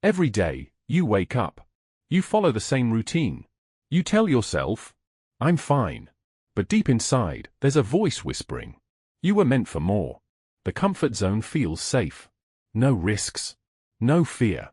Every day, you wake up. You follow the same routine. You tell yourself, I'm fine. But deep inside, there's a voice whispering, you were meant for more. The comfort zone feels safe. No risks. No fear.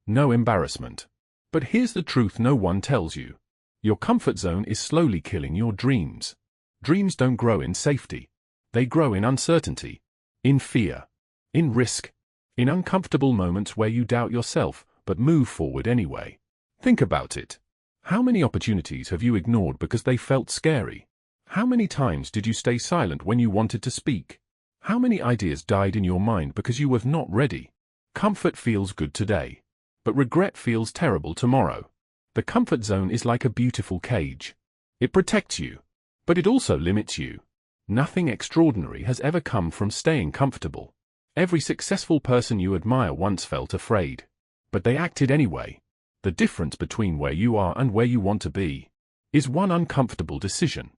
No embarrassment. But here's the truth no one tells you. Your comfort zone is slowly killing your dreams. Dreams don't grow in safety. They grow in uncertainty, in fear, in risk, in uncomfortable moments where you doubt yourself but move forward anyway. Think about it. How many opportunities have you ignored because they felt scary? How many times did you stay silent when you wanted to speak? How many ideas died in your mind because you were not ready? Comfort feels good today, but regret feels terrible tomorrow. The comfort zone is like a beautiful cage. It protects you, but it also limits you. Nothing extraordinary has ever come from staying comfortable. Every successful person you admire once felt afraid, but they acted anyway. The difference between where you are and where you want to be is one uncomfortable decision.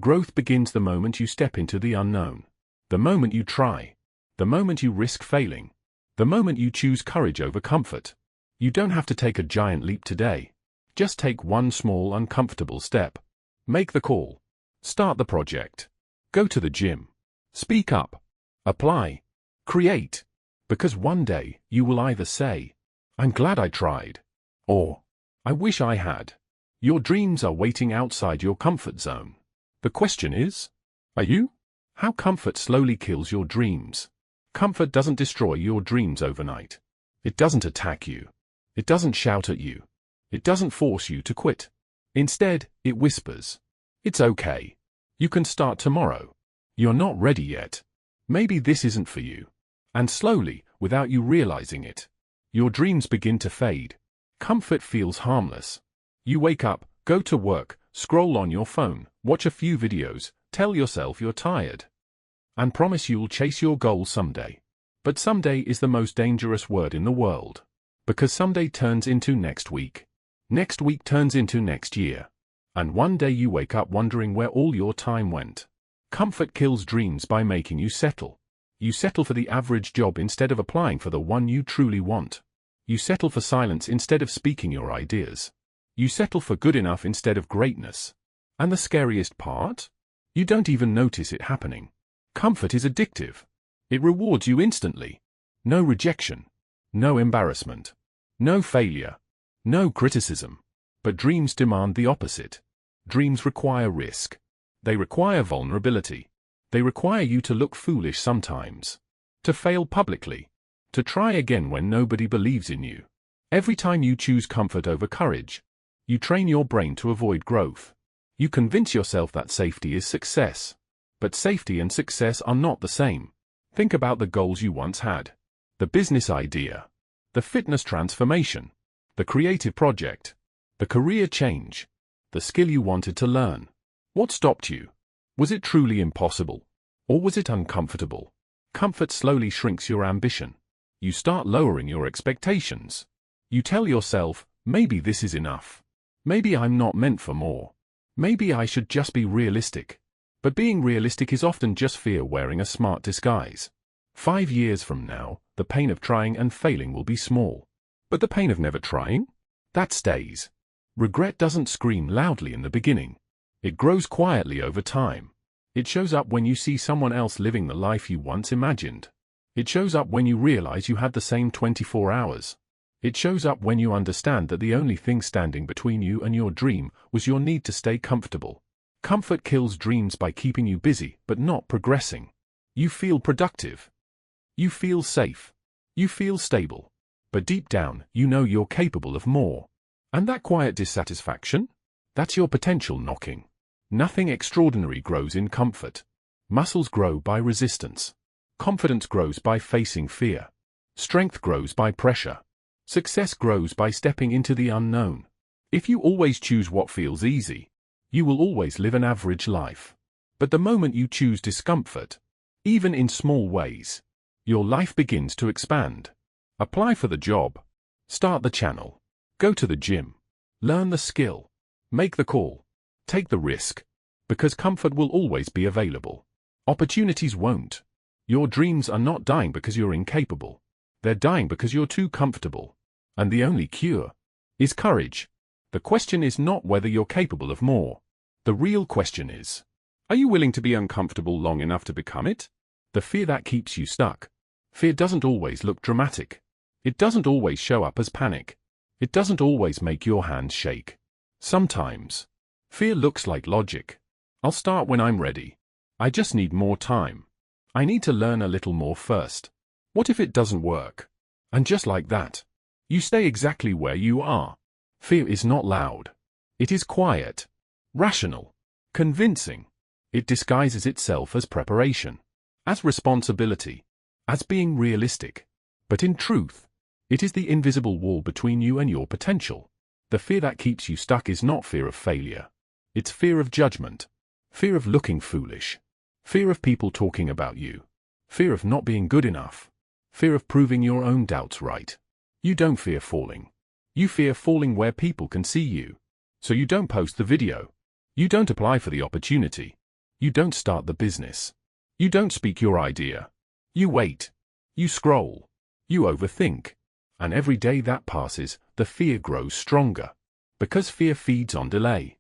Growth begins the moment you step into the unknown. The moment you try. The moment you risk failing. The moment you choose courage over comfort. You don't have to take a giant leap today. Just take one small uncomfortable step. Make the call. Start the project. Go to the gym. Speak up. Apply. Create. Because one day, you will either say, I'm glad I tried, or, I wish I had. Your dreams are waiting outside your comfort zone. The question is, are you? How comfort slowly kills your dreams. Comfort doesn't destroy your dreams overnight. It doesn't attack you. It doesn't shout at you. It doesn't force you to quit. Instead, it whispers, it's okay. You can start tomorrow. You're not ready yet. Maybe this isn't for you. And slowly, without you realizing it, your dreams begin to fade. Comfort feels harmless. You wake up, go to work, scroll on your phone, watch a few videos, tell yourself you're tired, and promise you'll chase your goal someday. But someday is the most dangerous word in the world. Because someday turns into next week. Next week turns into next year. And one day you wake up wondering where all your time went. Comfort kills dreams by making you settle. You settle for the average job instead of applying for the one you truly want. You settle for silence instead of speaking your ideas. You settle for good enough instead of greatness. And the scariest part? You don't even notice it happening. Comfort is addictive. It rewards you instantly. No rejection. No embarrassment. No failure. No criticism. But dreams demand the opposite. Dreams require risk. They require vulnerability. They require you to look foolish sometimes. To fail publicly. To try again when nobody believes in you. Every time you choose comfort over courage, you train your brain to avoid growth. You convince yourself that safety is success. But safety and success are not the same. Think about the goals you once had. The business idea. The fitness transformation. The creative project. The career change. The skill you wanted to learn. What stopped you? Was it truly impossible? Or was it uncomfortable? Comfort slowly shrinks your ambition. You start lowering your expectations. You tell yourself, maybe this is enough. Maybe I'm not meant for more. Maybe I should just be realistic. But being realistic is often just fear wearing a smart disguise. 5 years from now, the pain of trying and failing will be small. But the pain of never trying? That stays. Regret doesn't scream loudly in the beginning. It grows quietly over time. It shows up when you see someone else living the life you once imagined. It shows up when you realize you had the same 24 hours. It shows up when you understand that the only thing standing between you and your dream was your need to stay comfortable. Comfort kills dreams by keeping you busy but not progressing. You feel productive. You feel safe. You feel stable. But deep down, you know you're capable of more. And that quiet dissatisfaction? That's your potential knocking. Nothing extraordinary grows in comfort. Muscles grow by resistance. Confidence grows by facing fear. Strength grows by pressure. Success grows by stepping into the unknown. If you always choose what feels easy, you will always live an average life. But the moment you choose discomfort, even in small ways, your life begins to expand. Apply for the job. Start the channel. Go to the gym. Learn the skill. Make the call. Take the risk. Because comfort will always be available. Opportunities won't. Your dreams are not dying because you're incapable. They're dying because you're too comfortable. And the only cure is courage. The question is not whether you're capable of more. The real question is, are you willing to be uncomfortable long enough to become it? The fear that keeps you stuck. Fear doesn't always look dramatic. It doesn't always show up as panic. It doesn't always make your hands shake. Sometimes, fear looks like logic. I'll start when I'm ready. I just need more time. I need to learn a little more first. What if it doesn't work? And just like that, you stay exactly where you are. Fear is not loud. It is quiet, rational, convincing. It disguises itself as preparation, as responsibility, as being realistic. But in truth, it is the invisible wall between you and your potential. The fear that keeps you stuck is not fear of failure. It's fear of judgment, fear of looking foolish, fear of people talking about you, fear of not being good enough, fear of proving your own doubts right. You don't fear falling. You fear falling where people can see you. So you don't post the video. You don't apply for the opportunity. You don't start the business. You don't speak your idea. You wait. You scroll. You overthink. And every day that passes, the fear grows stronger. Because fear feeds on delay.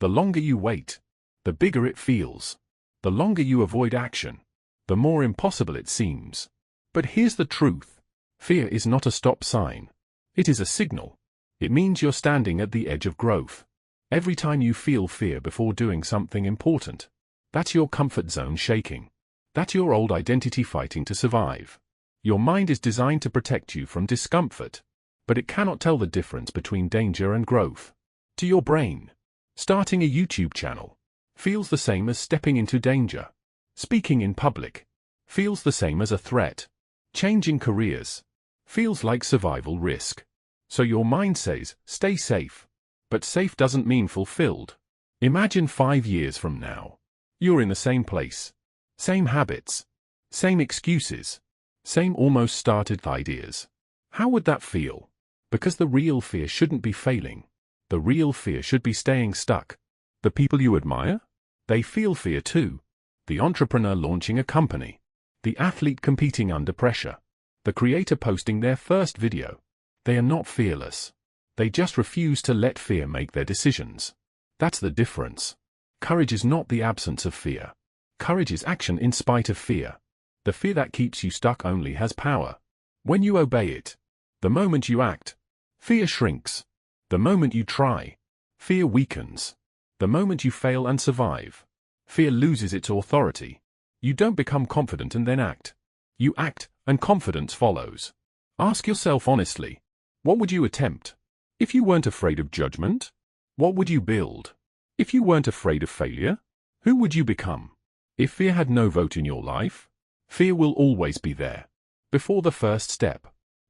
The longer you wait, the bigger it feels. The longer you avoid action, the more impossible it seems. But here's the truth. Fear is not a stop sign. It is a signal. It means you're standing at the edge of growth. Every time you feel fear before doing something important, that's your comfort zone shaking. That's your old identity fighting to survive. Your mind is designed to protect you from discomfort, but it cannot tell the difference between danger and growth. To your brain, starting a YouTube channel feels the same as stepping into danger. Speaking in public feels the same as a threat. Changing careers feels like survival risk. So your mind says, stay safe. But safe doesn't mean fulfilled. Imagine 5 years from now. You're in the same place. Same habits. Same excuses. Same almost started ideas. How would that feel? Because the real fear shouldn't be failing. The real fear should be staying stuck. The people you admire? They feel fear too. The entrepreneur launching a company. The athlete competing under pressure. The creator posting their first video. They are not fearless. They just refuse to let fear make their decisions. That's the difference. Courage is not the absence of fear. Courage is action in spite of fear. The fear that keeps you stuck only has power when you obey it. The moment you act, fear shrinks. The moment you try, fear weakens. The moment you fail and survive, fear loses its authority. You don't become confident and then act. You act, and confidence follows. Ask yourself honestly, what would you attempt? If you weren't afraid of judgment, what would you build? If you weren't afraid of failure, who would you become? If fear had no vote in your life, fear will always be there. Before the first step,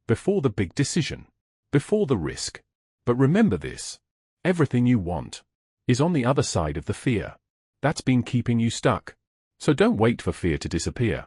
before the big decision, before the risk. But remember this, everything you want is on the other side of the fear. That's been keeping you stuck. So don't wait for fear to disappear.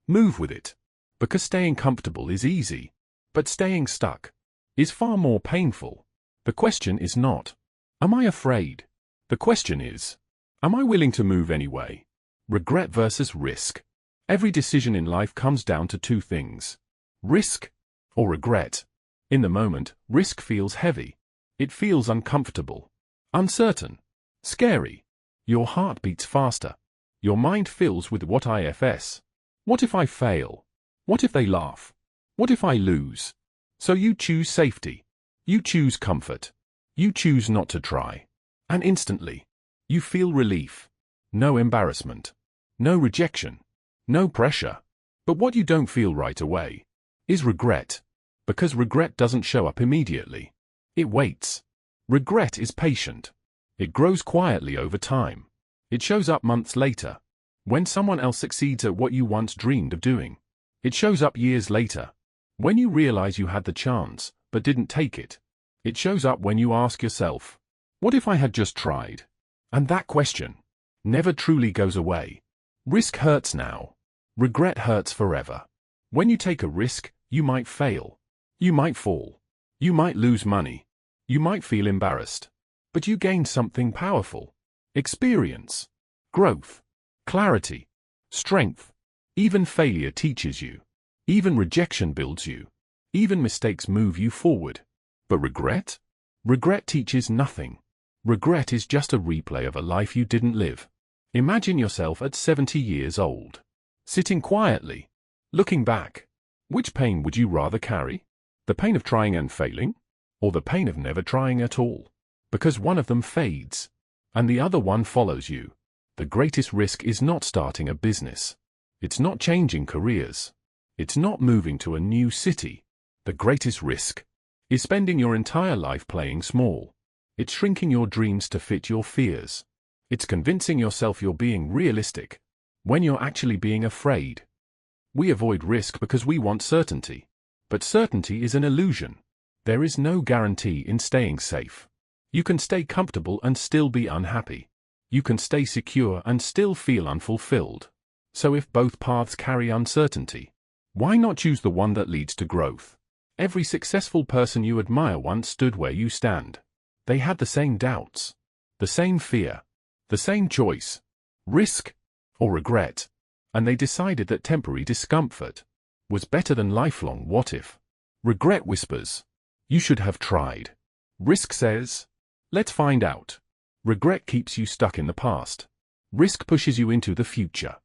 Move with it. Because staying comfortable is easy, but staying stuck is far more painful. The question is not, am I afraid? The question is, am I willing to move anyway? Regret versus risk. Every decision in life comes down to 2 things. Risk or regret. In the moment, risk feels heavy. It feels uncomfortable, uncertain, scary. Your heart beats faster. Your mind fills with what ifs. What if I fail? What if they laugh? What if I lose? So you choose safety. You choose comfort. You choose not to try. And instantly, you feel relief. No embarrassment. No rejection. No pressure. But what you don't feel right away is regret. Because regret doesn't show up immediately. It waits. Regret is patient. It grows quietly over time. It shows up months later, when someone else succeeds at what you once dreamed of doing. It shows up years later, when you realize you had the chance, but didn't take it. It shows up when you ask yourself, what if I had just tried? And that question never truly goes away. Risk hurts now. Regret hurts forever. When you take a risk, you might fail. You might fall. You might lose money. You might feel embarrassed. But you gain something powerful. Experience. Growth. Clarity. Strength. Even failure teaches you. Even rejection builds you. Even mistakes move you forward. But regret? Regret teaches nothing. Regret is just a replay of a life you didn't live. Imagine yourself at 70 years old, sitting quietly, looking back. Which pain would you rather carry? The pain of trying and failing? Or the pain of never trying at all? Because one of them fades, and the other one follows you. The greatest risk is not starting a business. It's not changing careers. It's not moving to a new city. The greatest risk is spending your entire life playing small. It's shrinking your dreams to fit your fears. It's convincing yourself you're being realistic when you're actually being afraid. We avoid risk because we want certainty. But certainty is an illusion. There is no guarantee in staying safe. You can stay comfortable and still be unhappy. You can stay secure and still feel unfulfilled. So if both paths carry uncertainty, why not choose the one that leads to growth? Every successful person you admire once stood where you stand. They had the same doubts, the same fear, the same choice, risk or regret, and they decided that temporary discomfort was better than lifelong what if. Regret whispers, you should have tried. Risk says, let's find out. Regret keeps you stuck in the past. Risk pushes you into the future.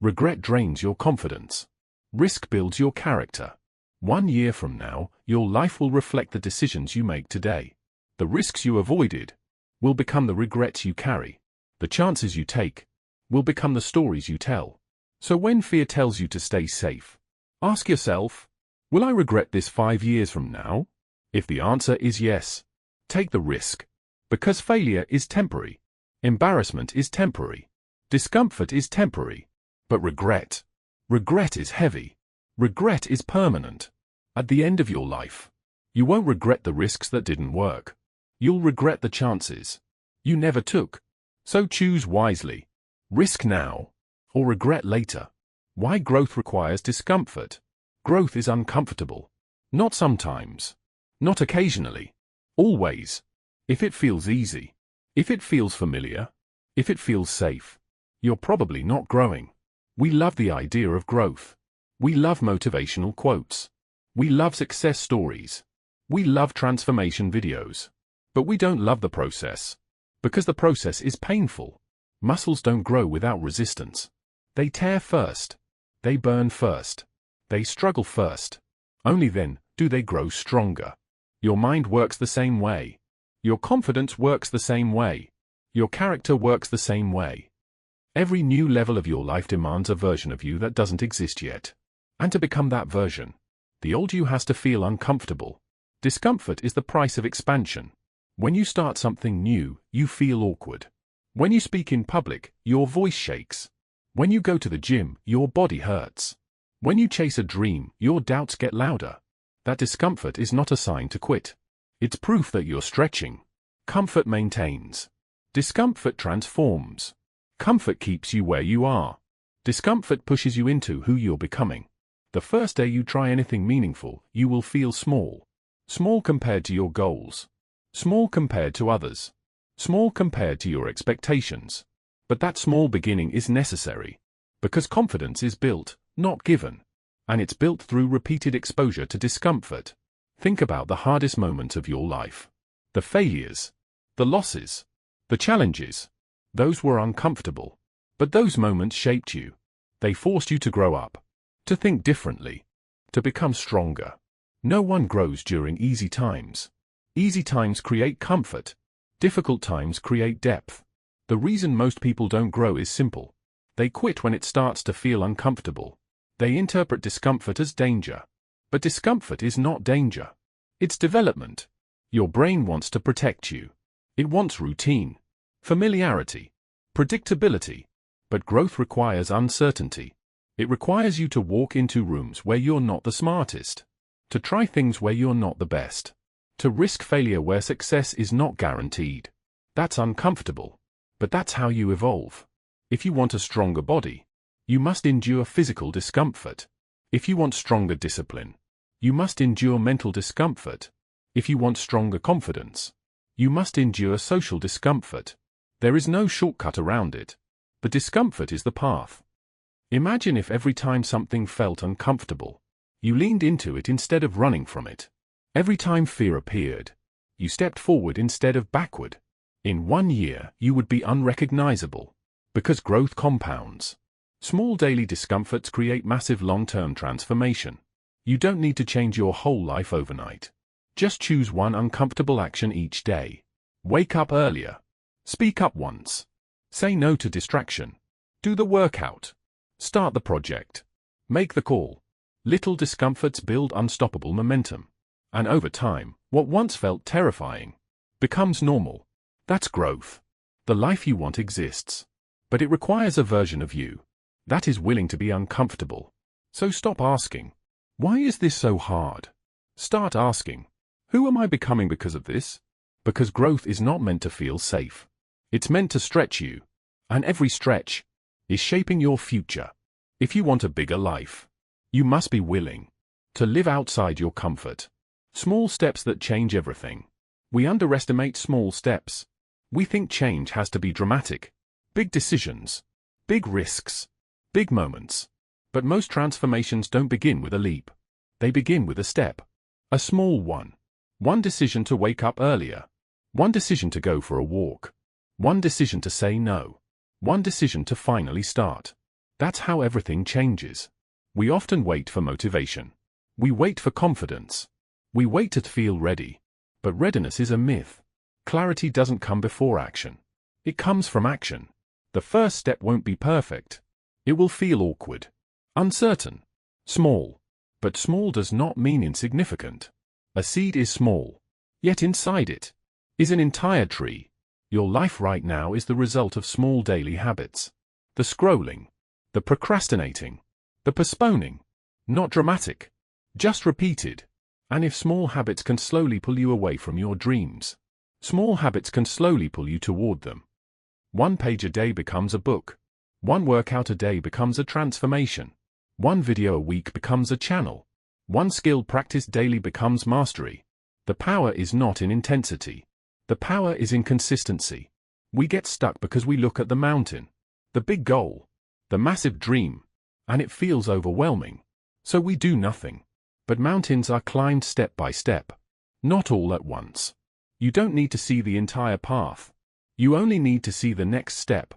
Regret drains your confidence. Risk builds your character. 1 year from now, your life will reflect the decisions you make today. The risks you avoided will become the regrets you carry. The chances you take will become the stories you tell. So when fear tells you to stay safe, ask yourself, will I regret this 5 years from now? If the answer is yes, take the risk. Because failure is temporary. Embarrassment is temporary. Discomfort is temporary. But regret is heavy. Regret is permanent. At the end of your life, you won't regret the risks that didn't work. You'll regret the chances you never took. So choose wisely. Risk now, or regret later. Why growth requires discomfort? Growth is uncomfortable. Not sometimes. Not occasionally. Always. If it feels easy, if it feels familiar, if it feels safe, you're probably not growing. We love the idea of growth. We love motivational quotes. We love success stories. We love transformation videos. But we don't love the process. Because the process is painful. Muscles don't grow without resistance. They tear first. They burn first. They struggle first. Only then do they grow stronger. Your mind works the same way. Your confidence works the same way. Your character works the same way. Every new level of your life demands a version of you that doesn't exist yet. And to become that version, the old you has to feel uncomfortable. Discomfort is the price of expansion. When you start something new, you feel awkward. When you speak in public, your voice shakes. When you go to the gym, your body hurts. When you chase a dream, your doubts get louder. That discomfort is not a sign to quit. It's proof that you're stretching. Comfort maintains. Discomfort transforms. Comfort keeps you where you are. Discomfort pushes you into who you're becoming. The first day you try anything meaningful, you will feel small. Small compared to your goals. Small compared to others. Small compared to your expectations. But that small beginning is necessary. Because confidence is built, not given. And it's built through repeated exposure to discomfort. Think about the hardest moments of your life. The failures. The losses. The challenges. Those were uncomfortable. But those moments shaped you. They forced you to grow up. To think differently. To become stronger. No one grows during easy times. Easy times create comfort. Difficult times create depth. The reason most people don't grow is simple. They quit when it starts to feel uncomfortable. They interpret discomfort as danger. But discomfort is not danger. It's development. Your brain wants to protect you. It wants routine, familiarity, predictability. But growth requires uncertainty. It requires you to walk into rooms where you're not the smartest. To try things where you're not the best. To risk failure where success is not guaranteed. That's uncomfortable. But that's how you evolve. If you want a stronger body, you must endure physical discomfort. If you want stronger discipline, you must endure mental discomfort. If you want stronger confidence, you must endure social discomfort. There is no shortcut around it. The discomfort is the path. Imagine if every time something felt uncomfortable, You leaned into it instead of running from it. Every time fear appeared, you stepped forward instead of backward. In 1 year, you would be unrecognizable. Because growth compounds. Small daily discomforts create massive long-term transformation. You don't need to change your whole life overnight. Just choose one uncomfortable action each day. Wake up earlier. Speak up once. Say no to distraction. Do the workout. Start the project. Make the call. Little discomforts build unstoppable momentum. And over time, what once felt terrifying becomes normal. That's growth. The life you want exists. But it requires a version of you that is willing to be uncomfortable. So stop asking, why is this so hard? Start asking, who am I becoming because of this? Because growth is not meant to feel safe. It's meant to stretch you. And every stretch is shaping your future. If you want a bigger life, you must be willing to live outside your comfort. Small steps that change everything. We underestimate small steps. We think change has to be dramatic. Big decisions. Big risks. Big moments. But most transformations don't begin with a leap. They begin with a step. A small one. One decision to wake up earlier. One decision to go for a walk. One decision to say no. One decision to finally start. That's how everything changes. We often wait for motivation. We wait for confidence. We wait to feel ready. But readiness is a myth. Clarity doesn't come before action. It comes from action. The first step won't be perfect. It will feel awkward, uncertain, small. But small does not mean insignificant. A seed is small, yet inside it is an entire tree. Your life right now is the result of small daily habits. The scrolling, the procrastinating, the postponing. Not dramatic, just repeated. And if small habits can slowly pull you away from your dreams, small habits can slowly pull you toward them. 1 page a day becomes a book. 1 workout a day becomes a transformation. 1 video a week becomes a channel. 1 skill practiced daily becomes mastery. The power is not in intensity. The power is in consistency. We get stuck because we look at the mountain, the big goal, the massive dream, and it feels overwhelming. So we do nothing. But mountains are climbed step by step, not all at once. You don't need to see the entire path. You only need to see the next step.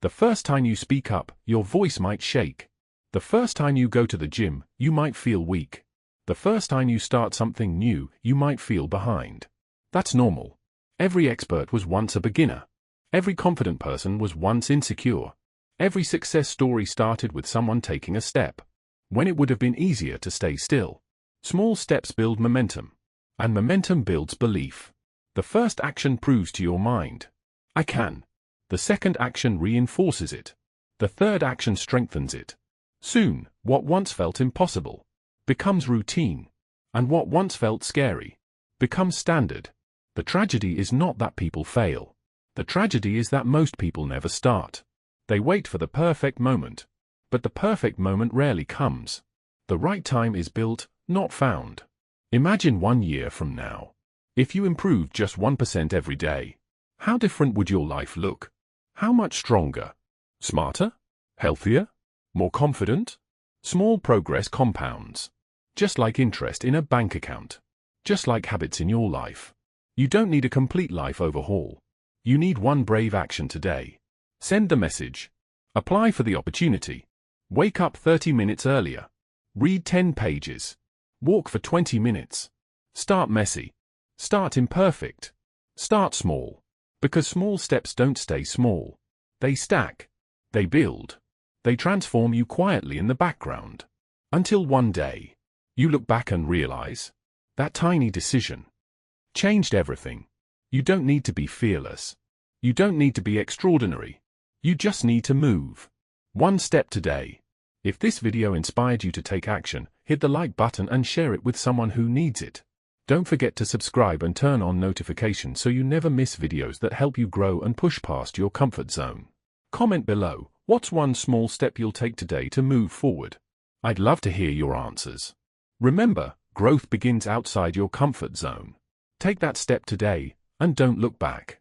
The first time you speak up, your voice might shake. The first time you go to the gym, you might feel weak. The first time you start something new, you might feel behind. That's normal. Every expert was once a beginner. Every confident person was once insecure. Every success story started with someone taking a step when it would have been easier to stay still. Small steps build momentum, and momentum builds belief. The first action proves to your mind, I can. The second action reinforces it. The third action strengthens it. Soon, what once felt impossible becomes routine, and what once felt scary becomes standard. The tragedy is not that people fail. The tragedy is that most people never start. They wait for the perfect moment. But the perfect moment rarely comes. The right time is built, not found. Imagine 1 year from now. If you improved just 1% every day, how different would your life look? How much stronger? Smarter? Healthier? More confident? Small progress compounds. Just like interest in a bank account. Just like habits in your life. You don't need a complete life overhaul. You need 1 brave action today. Send the message. Apply for the opportunity. Wake up 30 minutes earlier. Read 10 pages. Walk for 20 minutes. Start messy. Start imperfect. Start small. Because small steps don't stay small. They stack. They build. They transform you quietly in the background. Until one day, you look back and realize, that tiny decision changed everything. You don't need to be fearless. You don't need to be extraordinary. You just need to move. 1 step today. If this video inspired you to take action, hit the like button and share it with someone who needs it. Don't forget to subscribe and turn on notifications so you never miss videos that help you grow and push past your comfort zone. Comment below, what's 1 small step you'll take today to move forward? I'd love to hear your answers. Remember, growth begins outside your comfort zone. Take that step today, and don't look back.